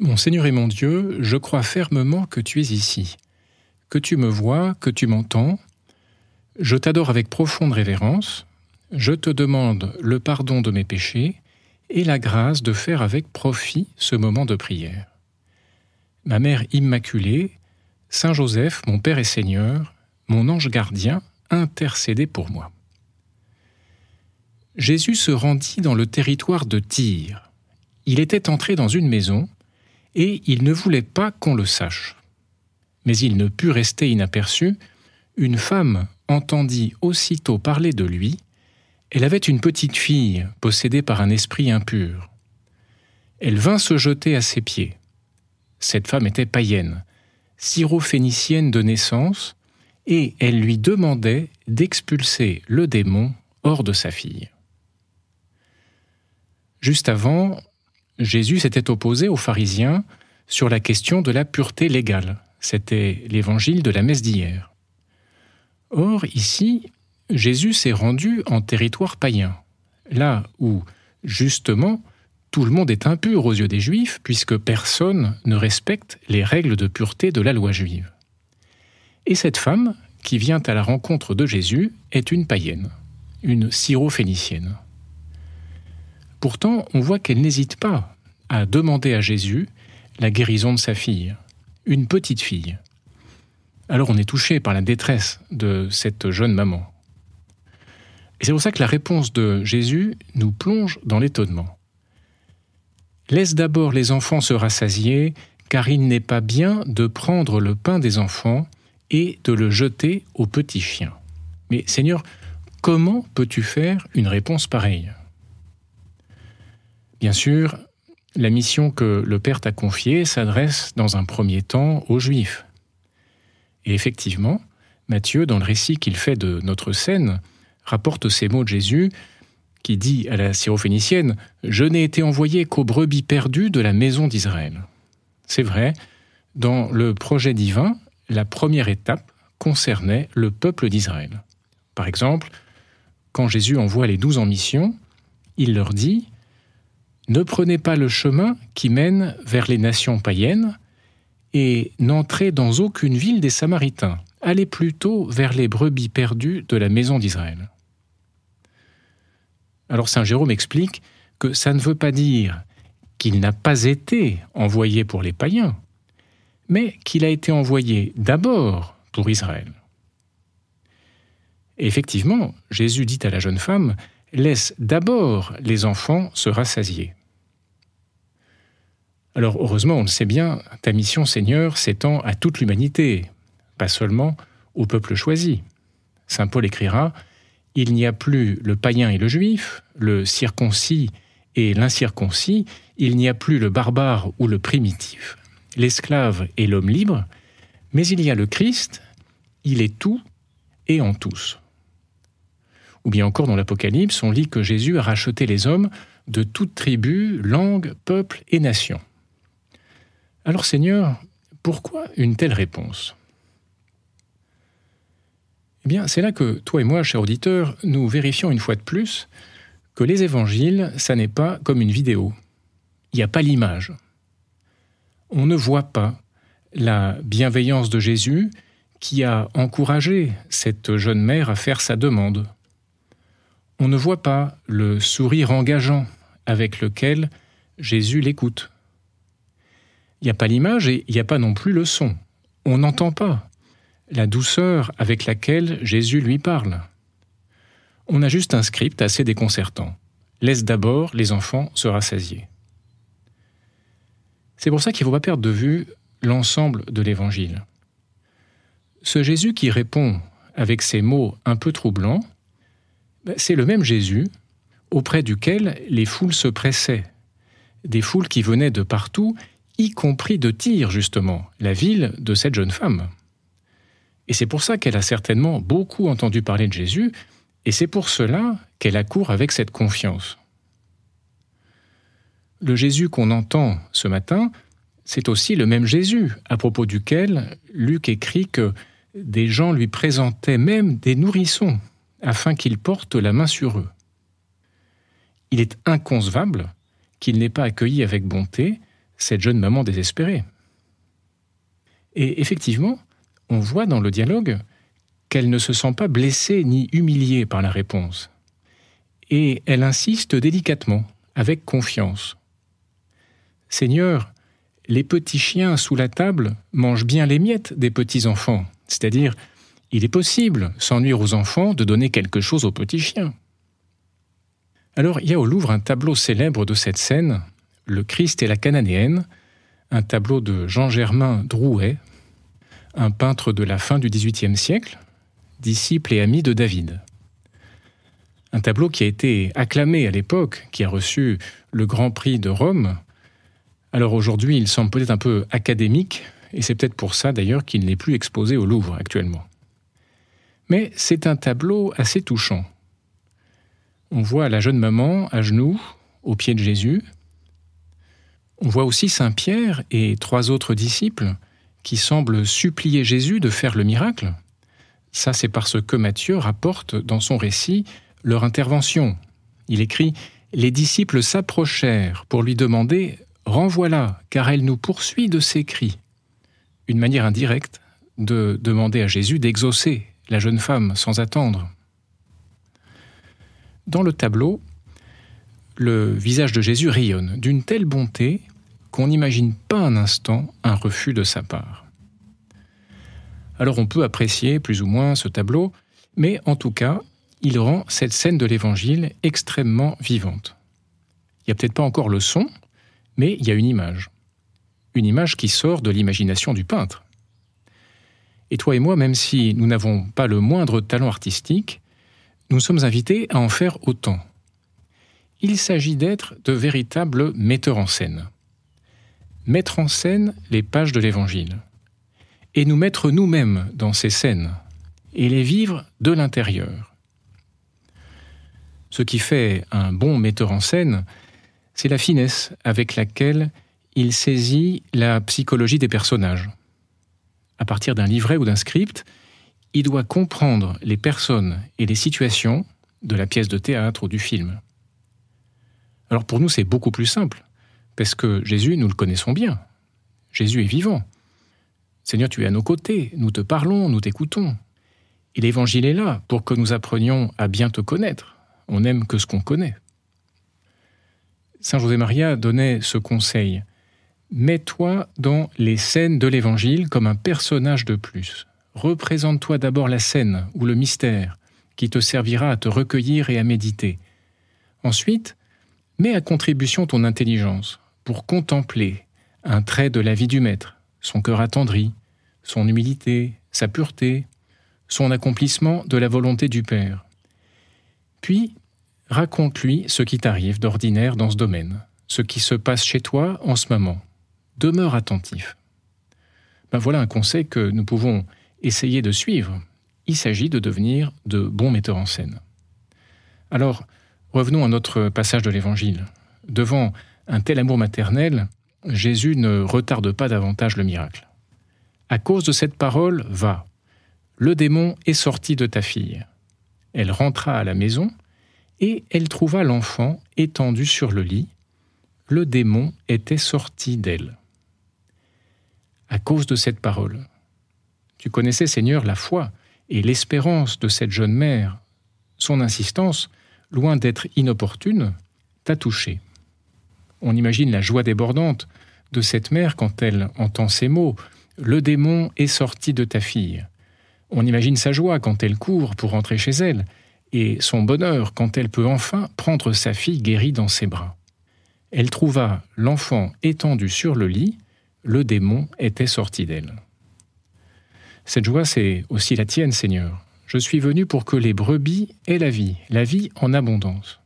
Mon Seigneur et mon Dieu, je crois fermement que tu es ici, que tu me vois, que tu m'entends. Je t'adore avec profonde révérence. Je te demande le pardon de mes péchés et la grâce de faire avec profit ce moment de prière. Ma Mère Immaculée, Saint Joseph, mon Père et Seigneur, mon ange gardien, intercédez pour moi. Jésus se rendit dans le territoire de Tyr. Il était entré dans une maison et il ne voulait pas qu'on le sache. Mais il ne put rester inaperçu. Une femme entendit aussitôt parler de lui. Elle avait une petite fille possédée par un esprit impur. Elle vint se jeter à ses pieds. Cette femme était païenne, syrophénicienne de naissance, et elle lui demandait d'expulser le démon hors de sa fille. Juste avant, Jésus s'était opposé aux pharisiens sur la question de la pureté légale. C'était l'évangile de la messe d'hier. Or, ici, Jésus s'est rendu en territoire païen, là où, justement, tout le monde est impur aux yeux des Juifs, puisque personne ne respecte les règles de pureté de la loi juive. Et cette femme, qui vient à la rencontre de Jésus, est une païenne, une syrophénicienne. Pourtant, on voit qu'elle n'hésite pas à demander à Jésus la guérison de sa fille, une petite fille. Alors on est touché par la détresse de cette jeune maman. Et c'est pour ça que la réponse de Jésus nous plonge dans l'étonnement. « Laisse d'abord les enfants se rassasier, car il n'est pas bien de prendre le pain des enfants et de le jeter aux petits chiens. » Mais Seigneur, comment peux-tu faire une réponse pareille ? Bien sûr, la mission que le Père t'a confiée s'adresse dans un premier temps aux Juifs. Et effectivement, Matthieu, dans le récit qu'il fait de notre scène, rapporte ces mots de Jésus qui dit à la syrophénicienne « Je n'ai été envoyé qu'aux brebis perdues de la maison d'Israël ». C'est vrai, dans le projet divin, la première étape concernait le peuple d'Israël. Par exemple, quand Jésus envoie les 12 en mission, il leur dit « Ne prenez pas le chemin qui mène vers les nations païennes et n'entrez dans aucune ville des Samaritains. Allez plutôt vers les brebis perdues de la maison d'Israël. » Alors saint Jérôme explique que ça ne veut pas dire qu'il n'a pas été envoyé pour les païens, mais qu'il a été envoyé d'abord pour Israël. Et effectivement, Jésus dit à la jeune femme « Laisse d'abord les enfants se rassasier ». Alors heureusement, on le sait bien, ta mission, Seigneur, s'étend à toute l'humanité, pas seulement au peuple choisi. Saint Paul écrira « Il n'y a plus le païen et le juif, le circoncis et l'incirconcis, il n'y a plus le barbare ou le primitif, l'esclave et l'homme libre, mais il y a le Christ, il est tout et en tous. » Ou bien encore dans l'Apocalypse, on lit que Jésus a racheté les hommes de toute tribu, langue, peuple et nation. Alors Seigneur, pourquoi une telle réponse ? Eh bien, c'est là que toi et moi, chers auditeurs, nous vérifions une fois de plus que les évangiles, ça n'est pas comme une vidéo. Il n'y a pas l'image. On ne voit pas la bienveillance de Jésus qui a encouragé cette jeune mère à faire sa demande. On ne voit pas le sourire engageant avec lequel Jésus l'écoute. Il n'y a pas l'image et il n'y a pas non plus le son. On n'entend pas la douceur avec laquelle Jésus lui parle. On a juste un script assez déconcertant. Laisse d'abord les enfants se rassasier. C'est pour ça qu'il ne faut pas perdre de vue l'ensemble de l'Évangile. Ce Jésus qui répond avec ces mots un peu troublants, c'est le même Jésus auprès duquel les foules se pressaient. Des foules qui venaient de partout, y compris de Tyr, justement, la ville de cette jeune femme. Et c'est pour ça qu'elle a certainement beaucoup entendu parler de Jésus, et c'est pour cela qu'elle accourt avec cette confiance. Le Jésus qu'on entend ce matin, c'est aussi le même Jésus, à propos duquel Luc écrit que des gens lui présentaient même des nourrissons, afin qu'il porte la main sur eux. Il est inconcevable qu'il n'ait pas accueilli avec bonté cette jeune maman désespérée. Et effectivement, on voit dans le dialogue qu'elle ne se sent pas blessée ni humiliée par la réponse. Et elle insiste délicatement, avec confiance. « Seigneur, les petits chiens sous la table mangent bien les miettes des petits enfants. » C'est-à-dire, il est possible, sans nuire aux enfants, de donner quelque chose aux petits chiens. Alors, il y a au Louvre un tableau célèbre de cette scène, Le Christ et la Cananéenne, un tableau de Jean-Germain Drouet, un peintre de la fin du XVIIIe siècle, disciple et ami de David. Un tableau qui a été acclamé à l'époque, qui a reçu le Grand Prix de Rome. Alors aujourd'hui, il semble peut-être un peu académique, et c'est peut-être pour ça d'ailleurs qu'il n'est plus exposé au Louvre actuellement. Mais c'est un tableau assez touchant. On voit la jeune maman à genoux, aux pieds de Jésus. On voit aussi Saint Pierre et 3 autres disciples qui semblent supplier Jésus de faire le miracle. Ça, c'est parce que Matthieu rapporte dans son récit leur intervention. Il écrit « Les disciples s'approchèrent pour lui demander « Renvoie-la, car elle nous poursuit de ses cris ». Une manière indirecte de demander à Jésus d'exaucer la jeune femme sans attendre. Dans le tableau, le visage de Jésus rayonne d'une telle bonté qu'on n'imagine pas un instant un refus de sa part. Alors on peut apprécier plus ou moins ce tableau, mais en tout cas, il rend cette scène de l'Évangile extrêmement vivante. Il n'y a peut-être pas encore le son, mais il y a une image qui sort de l'imagination du peintre. Et toi et moi, même si nous n'avons pas le moindre talent artistique, nous sommes invités à en faire autant. Il s'agit d'être de véritables metteurs en scène. Mettre en scène les pages de l'Évangile. Et nous mettre nous-mêmes dans ces scènes, et les vivre de l'intérieur. Ce qui fait un bon metteur en scène, c'est la finesse avec laquelle il saisit la psychologie des personnages. À partir d'un livret ou d'un script, il doit comprendre les personnes et les situations de la pièce de théâtre ou du film. Alors pour nous, c'est beaucoup plus simple, parce que Jésus, nous le connaissons bien. Jésus est vivant. Seigneur, tu es à nos côtés, nous te parlons, nous t'écoutons. Et l'Évangile est là pour que nous apprenions à bien te connaître. On n'aime que ce qu'on connaît. Saint José Maria donnait ce conseil. Mets-toi dans les scènes de l'Évangile comme un personnage de plus. Représente-toi d'abord la scène ou le mystère qui te servira à te recueillir et à méditer. Ensuite, mets à contribution ton intelligence pour contempler un trait de la vie du Maître, son cœur attendri, son humilité, sa pureté, son accomplissement de la volonté du Père. Puis, raconte-lui ce qui t'arrive d'ordinaire dans ce domaine, ce qui se passe chez toi en ce moment. Demeure attentif. Voilà un conseil que nous pouvons essayer de suivre. Il s'agit de devenir de bons metteurs en scène. Alors, revenons à notre passage de l'Évangile. Devant un tel amour maternel, Jésus ne retarde pas davantage le miracle. À cause de cette parole, va. Le démon est sorti de ta fille. Elle rentra à la maison et elle trouva l'enfant étendu sur le lit. Le démon était sorti d'elle. À cause de cette parole. Tu connaissais, Seigneur, la foi et l'espérance de cette jeune mère. Son insistance, loin d'être inopportune, t'a touché. On imagine la joie débordante de cette mère quand elle entend ces mots « Le démon est sorti de ta fille ». On imagine sa joie quand elle court pour rentrer chez elle et son bonheur quand elle peut enfin prendre sa fille guérie dans ses bras. Elle trouva l'enfant étendu sur le lit, le démon était sorti d'elle. Cette joie, c'est aussi la tienne, Seigneur. Je suis venu pour que les brebis aient la vie en abondance.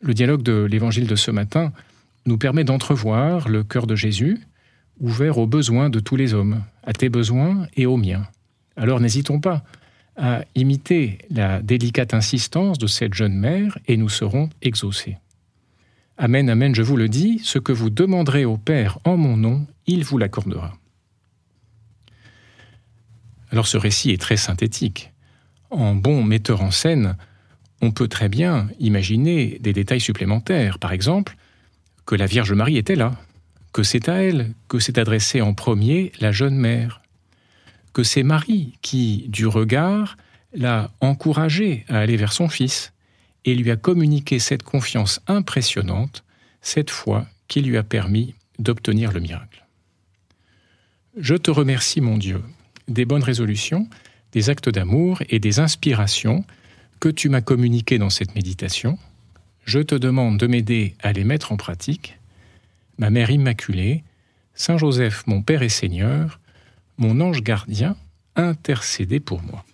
Le dialogue de l'Évangile de ce matin nous permet d'entrevoir le cœur de Jésus, ouvert aux besoins de tous les hommes, à tes besoins et aux miens. Alors n'hésitons pas à imiter la délicate insistance de cette jeune mère et nous serons exaucés. Amen, amen, je vous le dis, ce que vous demanderez au Père en mon nom, il vous l'accordera. Alors ce récit est très synthétique. En bon metteur en scène, on peut très bien imaginer des détails supplémentaires. Par exemple, que la Vierge Marie était là, que c'est à elle que s'est adressée en premier la jeune mère, que c'est Marie qui, du regard, l'a encouragée à aller vers son fils et lui a communiqué cette confiance impressionnante, cette foi qui lui a permis d'obtenir le miracle. Je te remercie, mon Dieu, des bonnes résolutions, des actes d'amour et des inspirations que tu m'as communiquées dans cette méditation. Je te demande de m'aider à les mettre en pratique. Ma Mère Immaculée, Saint Joseph, mon Père et Seigneur, mon ange gardien, intercédez pour moi.